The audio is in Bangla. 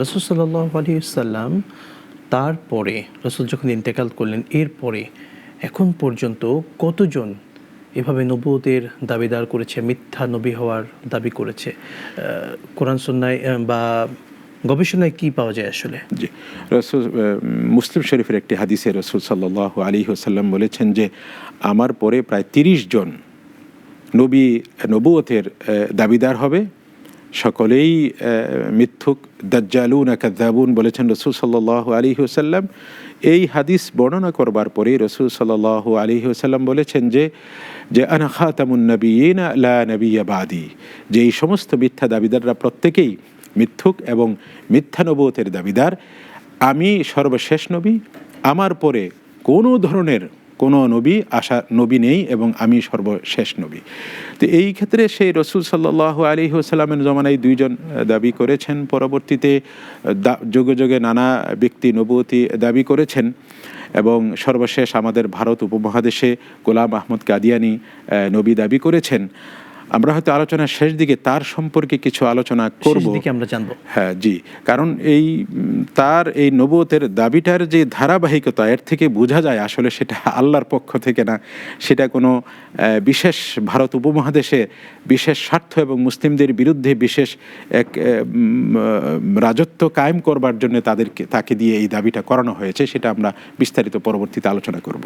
রাসূল সাল্লাল্লাহু আলাইহি ওয়াসাল্লাম তারপরে রাসূল যখন ইন্তেকাল করলেন এরপরে এখন পর্যন্ত কতজন এভাবে নবুয়তের দাবিদার করেছে, মিথ্যা নবী হওয়ার দাবি করেছে? কোরআন সুন্নাহ বা গবেষণায় কি পাওয়া যায় আসলে? জি, রাসূল মুসলিম শরীফের একটি হাদিসে রাসূল সাল্লাল্লাহু আলাইহি ওয়াসাল্লাম বলেছেন যে আমার পরে প্রায় ৩০ জন নবুয়তের দাবিদার হবে, সকলেই মিথ্যুক, দাজ্জালুন কাযযাবুন বলেছেন রাসূল সাল্লাল্লাহু আলাইহি ওয়াসাল্লাম। এই হাদিস বর্ণনা করবার পরে রাসূল সাল্লাল্লাহু আলাইহি ওয়াসাল্লাম বলেছেন যে আনা খাতামুন নবিয়্যিন লা নবিয়্য বাদি, যে এই সমস্ত মিথ্যা দাবিদাররা প্রত্যেকেই মিথ্যুক এবং মিথ্যা নবুয়তের দাবিদার। আমি সর্বশেষ নবী, আমার পরে কোনো ধরনের কোনো নবী নেই এবং আমি সর্বশেষ নবী। তো এই ক্ষেত্রে সেই রাসূল সাল্লাল্লাহু আলাইহি ওয়াসাল্লামের জমানায় দুইজন দাবি করেছেন, পরবর্তীতে যুগে যুগে নানা ব্যক্তি নবুয়তি দাবি করেছেন এবং সর্বশেষ আমাদের ভারত উপমহাদেশে গোলাম আহমদ কাদিয়ানী নবী দাবি করেছেন। আমরা হয়তো আলোচনার শেষ দিকে তার সম্পর্কে কিছু আলোচনা করব, আমরা জানব। হ্যাঁ জি, কারণ তার এই নবুয়তের দাবিটার যে ধারাবাহিকতা, এর থেকে বোঝা যায় আসলে সেটা আল্লাহর পক্ষ থেকে না, সেটা কোনো বিশেষ ভারত উপমহাদেশে বিশেষ স্বার্থ এবং মুসলিমদের বিরুদ্ধে বিশেষ এক রাজত্ব কায়েম করবার জন্য তাকে দিয়ে এই দাবিটা করানো হয়েছে। সেটা আমরা বিস্তারিত পরবর্তীতে আলোচনা করব।